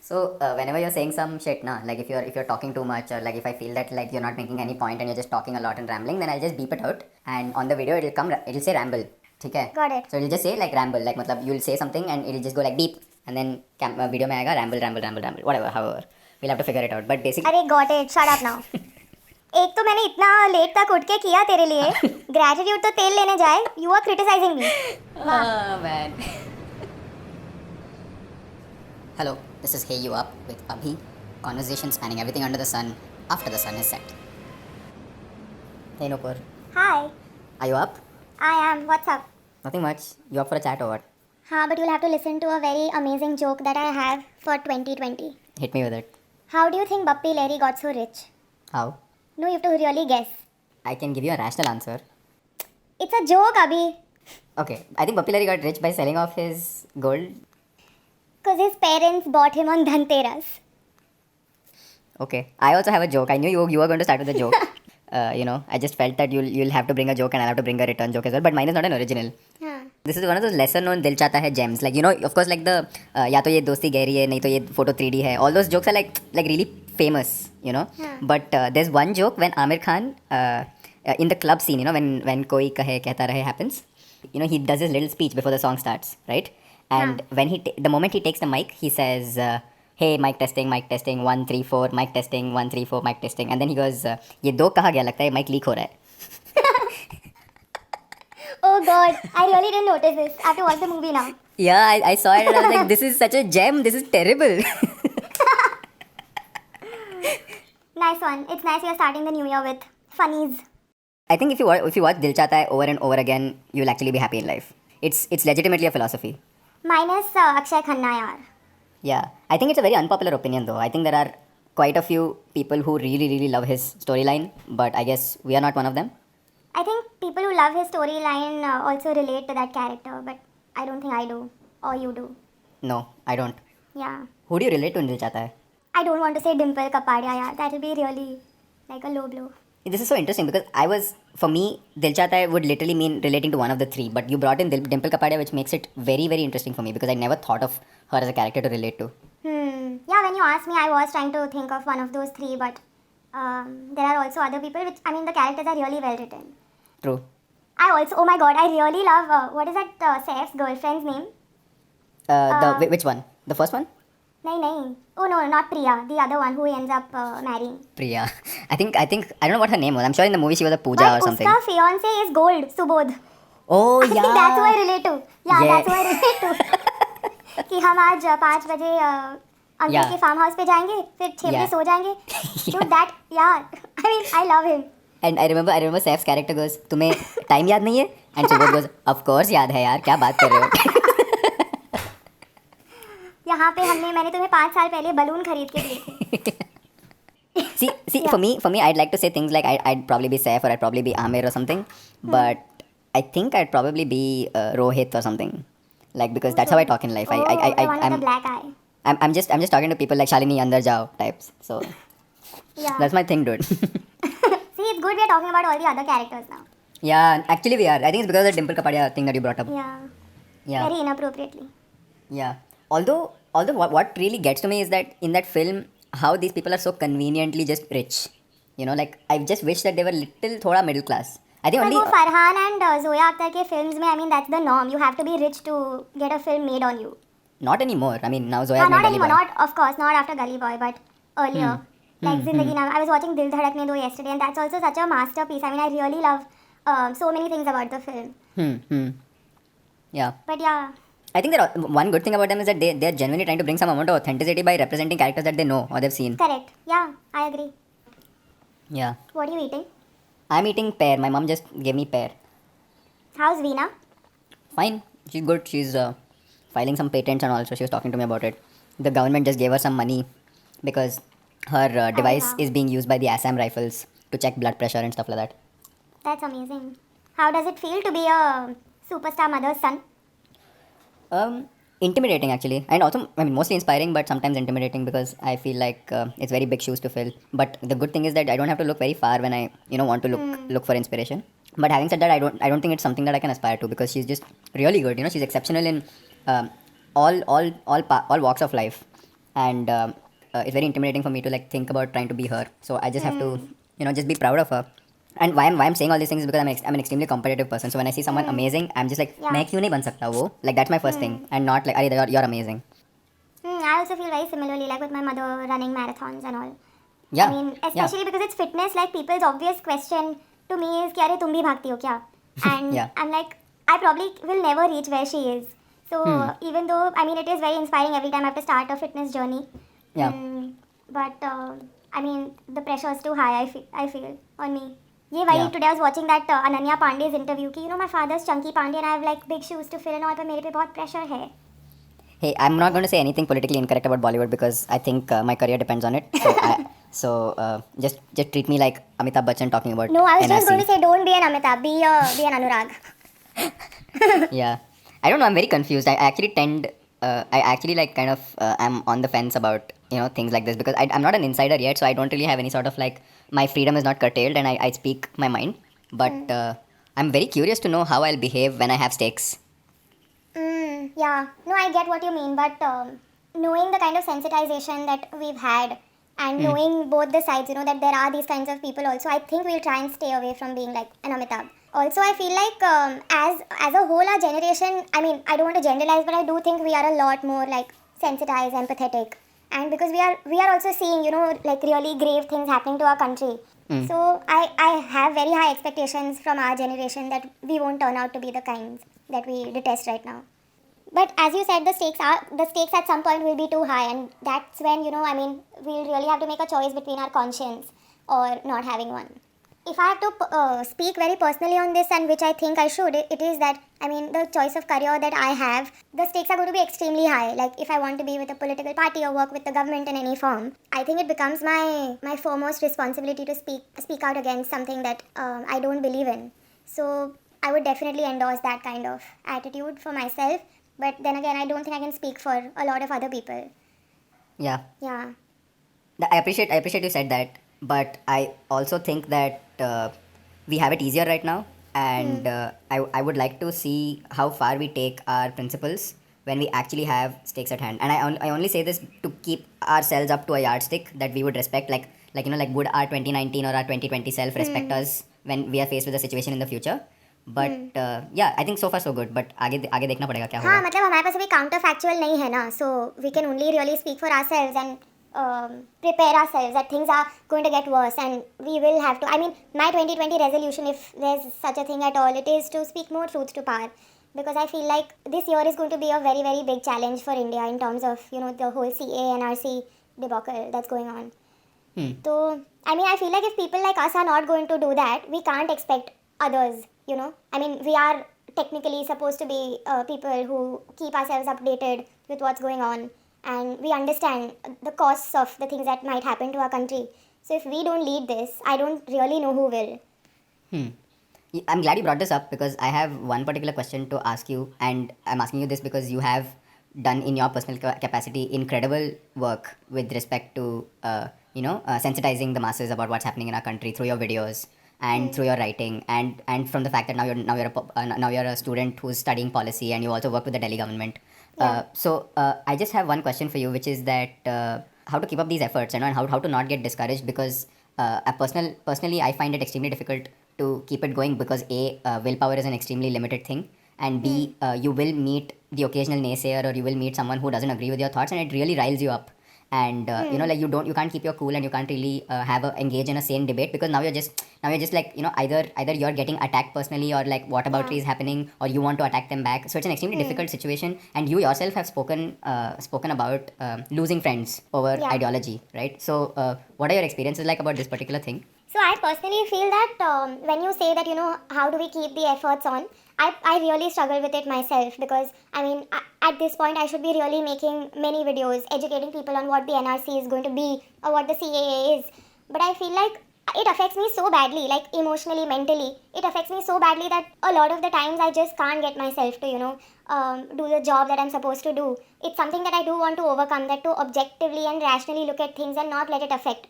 So whenever you're saying some shit, na, like if you're talking too much, or like if I feel that like you're not making any point and you're just talking a lot and rambling, then I'll just beep it out, and on the video it'll say ramble. ठीक है? Got it. So it'll just say like ramble, like मतलब you'll say something and it'll just go like beep, and then video में आएगा ramble ramble ramble ramble whatever, however we'll have to figure it out. But basically अरे got it. Shut up now. एक तो मैंने इतना late तक उठ के किया तेरे लिए. ग्रेटिट्यूड तो तेल लेने जाए. You are criticizing me. oh man. Hello, this is Hey You Up with Abhi. Conversation spanning everything under the sun after the sun is set. Hey Nupur, Hi. are you up? I am. What's up? Nothing much. You up for a chat or what? हाँ, but you'll have to listen to a very amazing joke that I have for 2020. Hit me with it. How do you think Bappi Lahiri got so rich? How? No, you have to really guess. I can give you a rational answer. It's a joke, Abhi. Okay, I think Bappi Lahiri got rich by selling off his gold. Because his parents bought him on Dhanteras. Okay, I also have a joke. I knew you were going to start with a joke. I just felt that you'll have to bring a joke and I'll have to bring a return joke as well. But mine is not an original. हाँ. This is one of those lesser known Dil Chahta Hai gems. Like, of course, like the या तो ये दोस्ती गहरी है, नहीं तो ये photo 3D है. All those jokes are like really famous, Yeah. But there's one joke when Amir Khan in the club scene, when koi kahe kehta rahe happens, he does his little speech before the song starts, right? And when the moment he takes the mic, he says, hey, mic testing, 1 3 4, mic testing, 1 3 4, mic testing, and then he goes, ये दो कहाँ गया, लगता है mic leak हो रहा है. Oh God, I really didn't notice this. I have to watch the movie now. Yeah, I saw it and I was like, this is such a gem. This is terrible. Nice one. It's nice you're starting the new year with funnies. I think if you watch Dil Chahta Hai over and over again, you'll actually be happy in life. It's legitimately a philosophy. Minus Akshay Khanna, yaar. Yeah, I think it's a very unpopular opinion though. I think there are quite a few people who really, really love his storyline, but I guess we are not one of them. I think people who love his storyline also relate to that character, but I don't think I do. Or you do. No, I don't. Yeah. Who do you relate to in Dil Chahta Hai? I don't want to say Dimple Kapadia, yaar. That will be really like a low blow. This is so interesting because for me, Dil Chahta Hai would literally mean relating to one of the three, but you brought in Dimple Kapadia, which makes it very, very interesting for me because I never thought of her as a character to relate to. Yeah, when you asked me, I was trying to think of one of those three, but there are also other people, the characters are really well written. True. Oh my God, I really love, what is that Saif's girlfriend's name? Which one? The first one? No. Oh no, not Priya. The other one who he ends up marrying. Priya. I think I don't know what her name was. I'm sure in the movie she was a Pooja But or something. Uska fiance is Gold, Subodh. Oh I yeah. think that's who I relate to. Yeah, Yeah. that's who I relate to. कि हम आज 5 बजे uncle Yeah. के farm house पे जाएंगे, फिर 6 बजे Yeah. सो जाएंगे. Dude, that, yeah. I love him. And I remember Saif's character goes, तुम्हें time याद नहीं है? And Subodh goes, of course याद है यार, क्या बात कर रहे हो? यहाँ पे मैंने तुम्हें 5 साल पहले बलून खरीद के दिए थे. See, Yeah. for me, I'd like to say things like I'd probably be Saif or I'd probably be Amir or something, but I think I'd probably be Rohit or something, like because that's how I talk in life. The one with the black eye. I'm just talking to people like Shalini Andar Jao types. So Yeah. that's my thing, dude. See, it's good we're talking about all the other characters now. Yeah, actually we are. I think it's because of the Dimple Kapadia thing that you brought up. Yeah. Yeah. Very inappropriately. Yeah. Although what really gets to me is that in that film, how these people are so conveniently just rich. Like I just wish that they were little thoda middle class. I think But only वो Farhan and Zoya Akhtar के films में, that's the norm. You have to be rich to get a film made on you. not anymore. I mean now Zoya हाँ, has made not Gully anymore. Boy. Not, of course, not after Gully Boy, but earlier. Like Zindagi Na. I was watching Dil Dhadakne Do yesterday, and that's also such a masterpiece. I really love so many things about the film. Yeah. But yeah, I think that one good thing about them is that they're genuinely trying to bring some amount of authenticity by representing characters that they know or they've seen. correct. Yeah, I agree. Yeah. What are you eating? I'm eating pear. My mom just gave me pear. How's Veena? Fine. She's good. She's filing some patents and also she was talking to me about it. The government just gave her some money because her device wow. is being used by the Assam Rifles to check blood pressure and stuff like that. That's amazing. How does it feel to be a superstar mother's son? Intimidating actually, and also mostly inspiring, but sometimes intimidating because I feel like it's very big shoes to fill. But the good thing is that I don't have to look very far when I want to look for inspiration. But having said that, I don't think it's something that I can aspire to because she's just really good. She's exceptional in all walks of life, and it's very intimidating for me to like think about trying to be her. So I just have to, just be proud of her. And why I'm saying all these things is because I'm an extremely competitive person. So when I see someone amazing, I'm just like, Yeah. मैं क्यों नहीं बन सकता वो? Like that's my first thing, and not like, अरे you're amazing. I also feel very similarly, like with my mother running marathons and all. Yeah. I mean, especially because it's fitness, like people's obvious question to me is, "क्या रे तुम भी भागती हो क्या?" And Yeah. I'm like, I probably will never reach where she is. So even though, I mean, it is very inspiring every time I have to start a fitness journey. Yeah. But I mean, the pressure is too high. I feel on me. ये वही Yeah. today I was watching that Ananya Pandey's interview कि my father's Chunky Pandey and I have like big shoes to fill and all, पर मेरे पे बहुत pressure है. Hey, I'm not going to say anything politically incorrect about Bollywood because I think my career depends on it. So, just treat me like Amitabh Bachchan talking about No, I was just NRC. going to say don't be an Amitabh, be an Anurag. Yeah, I don't know. I'm very confused. I actually tend, I actually like kind of, I'm on the fence about things like this because I'm not an insider yet, so I don't really have any sort of like my freedom is not curtailed and I speak my mind. But I'm very curious to know how I'll behave when I have stakes. Yeah, no, I get what you mean, but knowing the kind of sensitization that we've had and knowing both the sides, that there are these kinds of people also, I think we'll try and stay away from being like an Amitabh. Also, I feel like as a whole, our generation, I mean, I don't want to generalize, but I do think we are a lot more like sensitized, empathetic, and because we are also seeing, like really grave things happening to our country. So I have very high expectations from our generation that we won't turn out to be the kinds that we detest right now. But as you said, the stakes at some point will be too high, and that's when I mean, we'll really have to make a choice between our conscience or not having one. If I have to speak very personally on this, and which I think I should, it is that I mean, the choice of career that I have, the stakes are going to be extremely high. Like if I want to be with a political party or work with the government in any form, I think it becomes my foremost responsibility to speak out against something that I don't believe in. So I would definitely endorse that kind of attitude for myself. But then again, I don't think I can speak for a lot of other people. Yeah. Yeah. I appreciate you said that, but I also think that we have it easier right now, and I would like to see how far we take our principles when we actually have stakes at hand. And I only say this to keep ourselves up to a yardstick that we would respect, like would our 2019 or our 2020 self respect us when we are faced with a situation in the future. But yeah, I think so far so good. But आगे देखना पड़ेगा क्या हाँ होगा. मतलब हमारे पास अभी counter factual नहीं है ना, so we can only really speak for ourselves and prepare ourselves that things are going to get worse and we will have to. I mean, my 2020 resolution, if there's such a thing at all, it is to speak more truth to power, because I feel like this year is going to be a very very big challenge for India in terms of the whole CA NRC debacle that's going on. So I mean, I feel like if people like us are not going to do that, we can't expect others. I mean, we are technically supposed to be people who keep ourselves updated with what's going on, and we understand the costs of the things that might happen to our country. So if we don't lead this, I don't really know who will. I'm glad you brought this up because I have one particular question to ask you, and I'm asking you this because you have done in your personal capacity incredible work with respect to sensitizing the masses about what's happening in our country through your videos and through your writing, and from the fact that now you're a student who's studying policy and you also work with the Delhi government. So I just have one question for you, which is that how to keep up these efforts, and how to not get discouraged, because personally I find it extremely difficult to keep it going because willpower is an extremely limited thing, and b you will meet the occasional naysayer, or you will meet someone who doesn't agree with your thoughts, and it really riles you up. And like you can't keep your cool, and you can't really engage in a sane debate, because now you're just like either you're getting attacked personally, or like what about is happening, or you want to attack them back. So it's an extremely difficult situation, and you yourself have spoken about losing friends over ideology, right? So what are your experiences like about this particular thing? So I personally feel that when you say that, how do we keep the efforts on, I really struggle with it myself, because I mean, at this point I should be really making many videos educating people on what the NRC is going to be or what the CAA is. But I feel like it affects me so badly, like emotionally, mentally. It affects me so badly that a lot of the times I just can't get myself to, do the job that I'm supposed to do. It's something that I do want to overcome, that to objectively and rationally look at things and not let it affect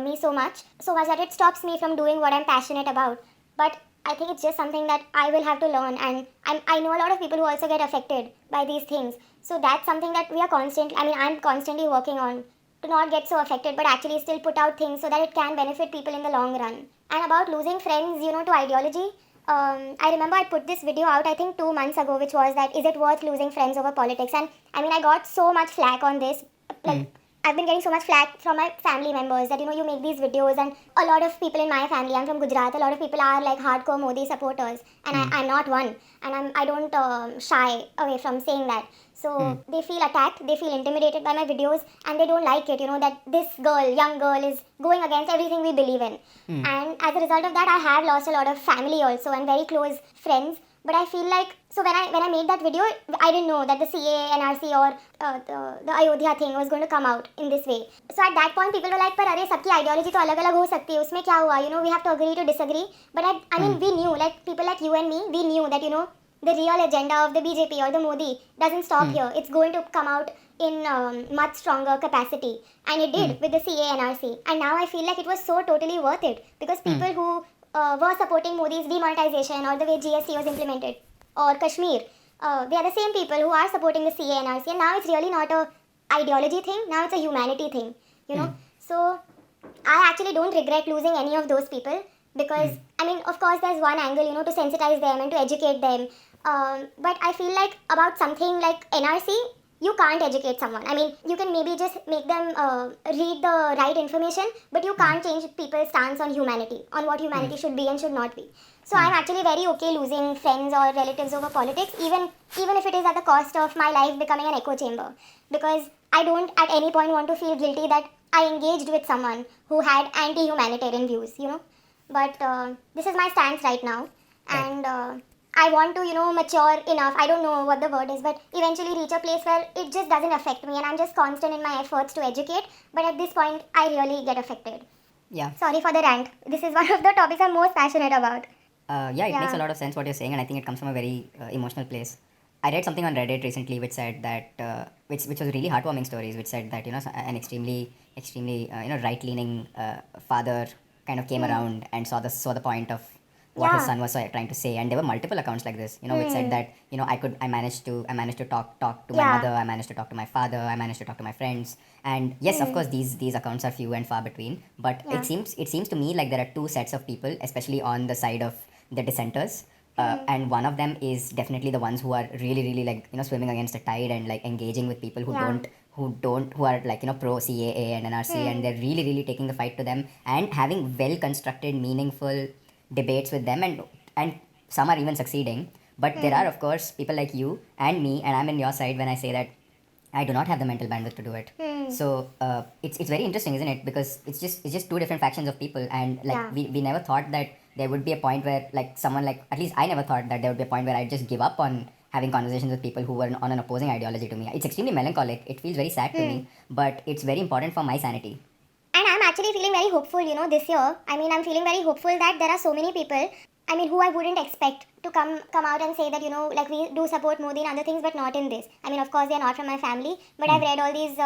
me so much that it stops me from doing what I'm passionate about. But I think it's just something that I will have to learn, and I know a lot of people who also get affected by these things. So that's something that we are constantly, I mean, I'm constantly working on to not get so affected, but actually still put out things so that it can benefit people in the long run. And about losing friends, to ideology, I remember I put this video out, I think 2 months ago, which was that, is it worth losing friends over politics? And I mean, I got so much flack on this. Like, I've been getting so much flack from my family members that, you make these videos, and a lot of people in my family, I'm from Gujarat, a lot of people are like hardcore Modi supporters, and I'm not one. And I don't shy away from saying that. So they feel attacked, they feel intimidated by my videos, and they don't like it, that this girl, young girl, is going against everything we believe in. And as a result of that, I have lost a lot of family also, and very close friends. But I feel like, so when I made that video, I didn't know that the CA, NRC, or the Ayodhya thing was going to come out in this way. So at that point, people were like, "Par arey, sabki ideology to alag alag ho sakti hai. Usme kya hua? We have to agree to disagree." But I mean, we knew, like people like you and me, we knew that the real agenda of the BJP or the Modi doesn't stop here. It's going to come out in much stronger capacity, and it did with the CA, NRC. And now I feel like it was so totally worth it, because people who were supporting Modi's demonetization or the way GST was implemented, or Kashmir, they are the same people who are supporting the CA, NRC, and now it's really not a ideology thing, now it's a humanity thing, So I actually don't regret losing any of those people, because I mean, of course there's one angle, to sensitize them and to educate them, but I feel like about something like NRC, you can't educate someone. I mean, you can maybe just make them read the right information, but you can't change people's stance on humanity, on what humanity should be and should not be. So I'm actually very okay losing friends or relatives over politics, even if it is at the cost of my life becoming an echo chamber, because I don't at any point want to feel guilty that I engaged with someone who had anti-humanitarian views. But this is my stance right now, and I want to, mature enough. I don't know what the word is, but eventually reach a place where it just doesn't affect me, and I'm just constant in my efforts to educate. But at this point, I really get affected. Yeah. Sorry for the rant. This is one of the topics I'm most passionate about. Yeah, it makes a lot of sense what you're saying, and I think it comes from a very emotional place. I read something on Reddit recently which said that, which was really heartwarming stories, which said that an extremely right leaning father kind of came around and saw the point of what his son was trying to say, and there were multiple accounts like this, which said that I managed to talk to my mother, I managed to talk to my father, I managed to talk to my friends, and yes, of course these accounts are few and far between, but it seems to me like there are two sets of people, especially on the side of the dissenters. And one of them is definitely the ones who are really like swimming against the tide and like engaging with people who are like pro CAA and NRC, and they're really taking the fight to them and having well constructed meaningful debates with them, and some are even succeeding. But there are of course people like you and me, and I'm in your side when I say that I do not have the mental bandwidth to do it. So it's very interesting, isn't it? Because it's just two different factions of people, and like we never thought that there would be a point where like someone like, at least I never thought that there would be a point where I'd just give up on having conversations with people who were on an opposing ideology to me. It's extremely melancholic. It feels very sad to me, but it's very important for my sanity. And I'm actually feeling very hopeful, this year. I mean, I'm feeling very hopeful that there are so many people, I mean, who I wouldn't expect to come out and say that, like we do support Modi and other things, but not in this. I mean, of course, they're not from my family, but I've read all these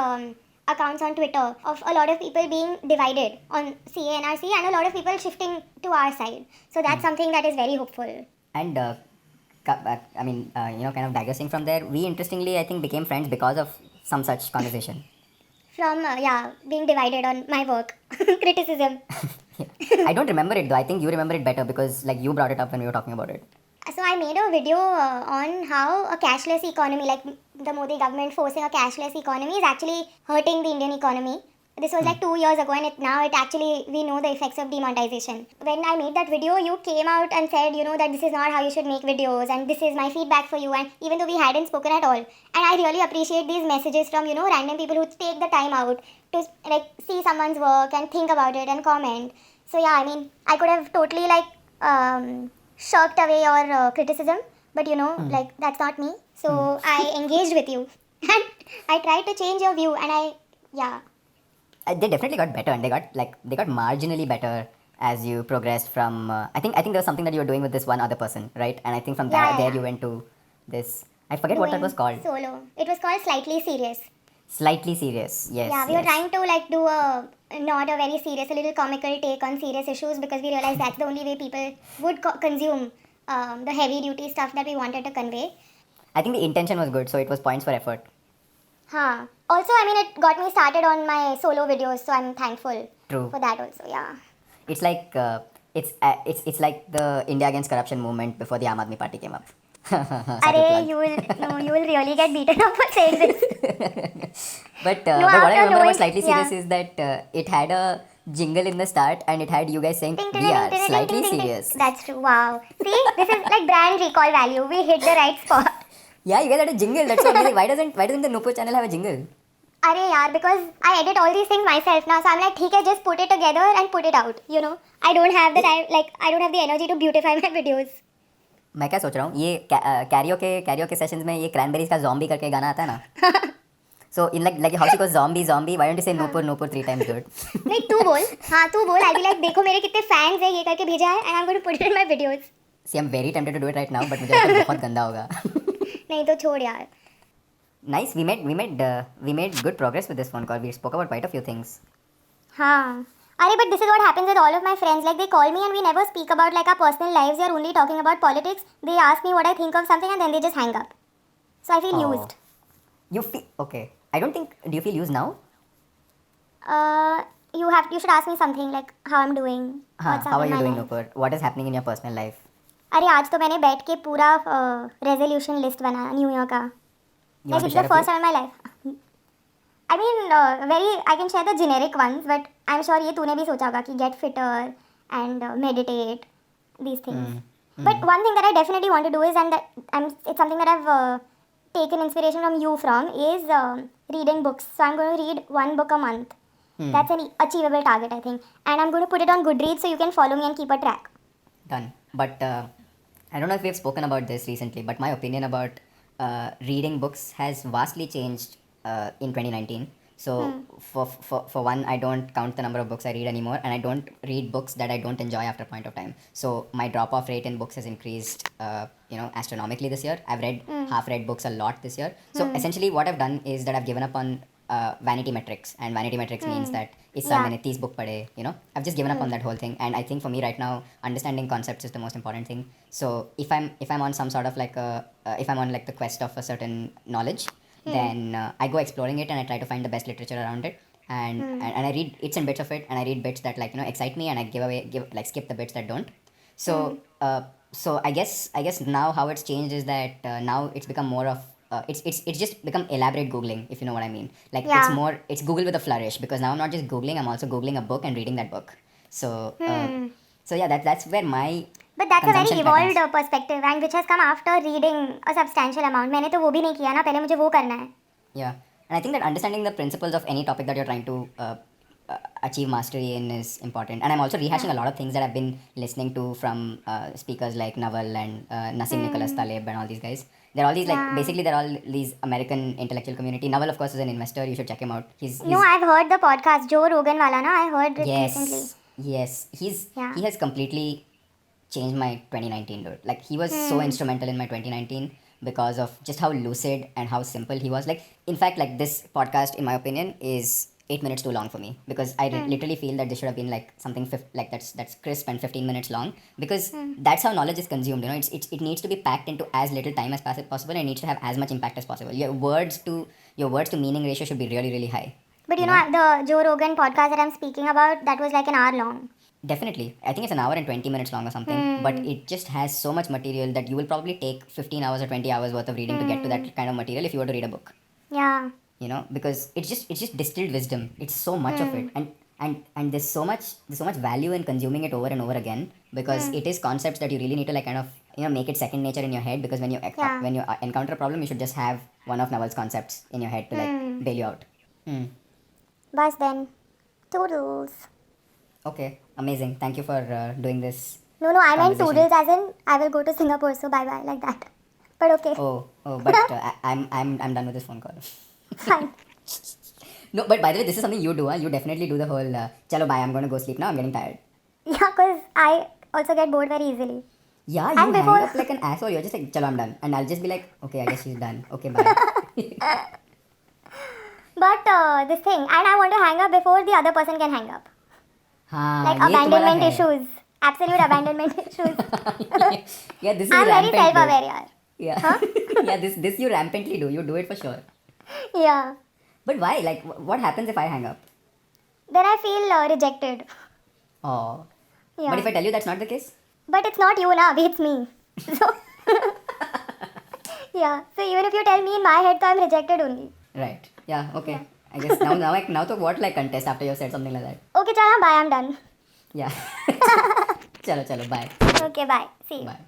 accounts on Twitter of a lot of people being divided on CA, NRC, and a lot of people shifting to our side. So that's something that is very hopeful. And I mean, kind of digressing from there, we interestingly, I think, became friends because of some such conversation. From, being divided on my work. Criticism. I don't remember it though. I think you remember it better because like you brought it up when we were talking about it. So I made a video on how a cashless economy, like the Modi government forcing a cashless economy, is actually hurting the Indian economy. This was like 2 years ago, and now it actually, we know the effects of demonetization. When I made that video, you came out and said, that this is not how you should make videos, and this is my feedback for you, and even though we hadn't spoken at all. And I really appreciate these messages from, random people who take the time out to like see someone's work and think about it and comment. So yeah, I mean, I could have totally like shirked away your criticism, but like that's not me. So I engaged with you, and I tried to change your view, and they definitely got better, and they got marginally better as you progressed from. I think there was something that you were doing with this one other person, right? And I think from there you went to this. I forget what that was called. Solo. It was called Slightly Serious. Slightly Serious. Yes. Yeah, we were trying to like do a not a very serious, a little comical take on serious issues, because we realized that's the only way people would consume the heavy duty stuff that we wanted to convey. I think the intention was good, so it was points for effort. Huh. Also, I mean, it got me started on my solo videos, so I'm thankful True. for that also. Yeah. It's like it's like the India against corruption movement before the Aam Aadmi Party came up. Subtle Arey, plug. you will really get beaten up for saying this. But No, but what I after remember knowing- about Slightly Serious yeah. is that it had a jingle in the start and it had you guys saying Ding, ding, we ding, are ding, ding, slightly ding, ding, ding. serious. That's true. Wow. See, this is like brand recall value. We hit the right spot. Yeah, you guys had a jingle. That's so amazing. Why doesn't the Nupur channel have a jingle? Arey yaar, because I edit all these things myself now, so I'm like, ठीक है, just put it together and put it out. You know, I don't have the time, like I don't have the energy to beautify my videos. मैं क्या सोच रहा हूँ ये Cairo के sessions में ये क्रैनबेरीज का zombie करके गाना आता है ना. So in like how she goes zombie, why don't you say Nupur 3 times good? नहीं तू बोल, हाँ तू बोल. I'll be like, देखो मेरे कितने fans हैं, ये करके भेजा है, and I'm going to put it in my videos. See, I'm very tempted to do it right now, but मुझे लगता है बहुत गंदा होगा. नहीं तो छोड़ यार. Nice, we made good progress with this phone call. We spoke about quite a few things. हाँ. अरे but this is what happens with all of my friends. Like they call me and we never speak about like our personal lives. We are only talking about politics. They ask me what I think of something and then they just hang up. So I feel Oh. used. You feel okay. I don't think. Do you feel used now? You should ask me something like how I'm doing. What's up How are in you my doing, life. Nupur? What is happening in your personal life? अरे आज तो मैंने बैठ के पूरा resolution list बनाया new year का. You Like want to it's share the a first few? time in my life. I mean, I can share the generic ones, but I'm sure ये तूने भी सोचा होगा कि get fitter and meditate, these things. But one thing that I definitely want to do is, and it's something that I've taken inspiration from you from, is reading books. So I'm going to read one book a month. That's an achievable target, I think. And I'm going to put it on Goodreads so you can follow me and keep a track. Done. But I don't know if we've spoken about this recently, but my opinion about reading books has vastly changed in 2019. So for one, I don't count the number of books I read anymore, and I don't read books that I don't enjoy after a point of time. So my drop-off rate in books has increased, astronomically this year. I've read half-read books a lot this year. So essentially, what I've done is that I've given up on vanity metrics, and vanity metrics means that इस साल Yeah. मैंने 30 book पढ़े, I've just given up on that whole thing. And I think for me right now, understanding concepts is the most important thing. So if I'm on some sort of like if I'm on like the quest of a certain knowledge, then I go exploring it and I try to find the best literature around it, and I read bits and bits of it, and I read bits that like excite me, and I skip the bits that don't. So so I guess now how it's changed is that now it's become more of it's just become elaborate Googling, if you know what I mean. Like Yeah. it's Google with a flourish, because now I'm not just Googling, I'm also Googling a book and reading that book. So so yeah, that's where my But that's a very consumption evolved patterns. perspective, and which has come after reading a substantial amount. मैंने तो वो भी नहीं किया ना, पहले मुझे वो करना है. Yeah, and I think that understanding the principles of any topic that you're trying to achieve mastery in is important. And I'm also rehashing a lot of things that I've been listening to from speakers like Naval and Nassim Nicholas Taleb and all these guys. They're all these Yeah. basically they're all these American intellectual community. Naval, of course, is an investor. You should check him out. He's No, I've heard the podcast Joe Rogan वाला ना. I heard it recently. Yes, Yeah. he has completely changed my 2019, dude. Like he was so instrumental in my 2019 because of just how lucid and how simple he was. Like in fact, like this podcast, in my opinion, is 8 minutes too long for me, because I literally feel that this should have been like something that's crisp and 15 minutes long, because that's how knowledge is consumed. It needs to be packed into as little time as possible, and it needs to have as much impact as possible. Your words to meaning ratio should be really, really high. But you know, the Joe Rogan podcast that I'm speaking about, that was like an hour long. Definitely. I think it's an hour and 20 minutes long or something, but it just has so much material that you will probably take 15 hours or 20 hours worth of reading to get to that kind of material if you were to read a book. Yeah. Because it's just distilled wisdom. It's so much of it, and there's so much value in consuming it over and over again, because it is concepts that you really need to like kind of make it second nature in your head, because when you encounter a problem, you should just have one of Naval's concepts in your head to like bail you out. Bas then. Toodles. Okay, amazing. Thank you for doing this. No, I meant Conversation. toodles as in I will go to Singapore, so bye bye, like that. But okay. Oh, but I'm done with this phone call. Fine. No, but by the way, this is something you do, huh? You definitely do the whole, chalo bye, I'm going to go sleep now, I'm getting tired. Yeah, because I also get bored very easily. Yeah, you And hang before- up like an asshole. You're just like, chalo, I'm done. And I'll just be like, okay, I guess she's done. Okay, bye. But this thing, and I want to hang up before the other person can hang up. हाँ Like ये तुम्हारा abandonment है. issues. Absolute abandonment issues. Yeah, this is I'm very rampant, dude. self-aware, yaar. Yeah. Yeah, this you rampantly do. You do it for sure. Yeah. But why? Like, what happens if I hang up? Then I feel rejected. Oh. Yeah. But if I tell you that's not the case? But it's not you, na. It's me. So. Yeah. So even if you tell me in my head, so I'm rejected only. Right. Yeah, okay. I guess now to what like contest after you said something like that? Okay, chala, bye. I'm done. Yeah. Chalo, bye. Okay, bye. See you. Bye.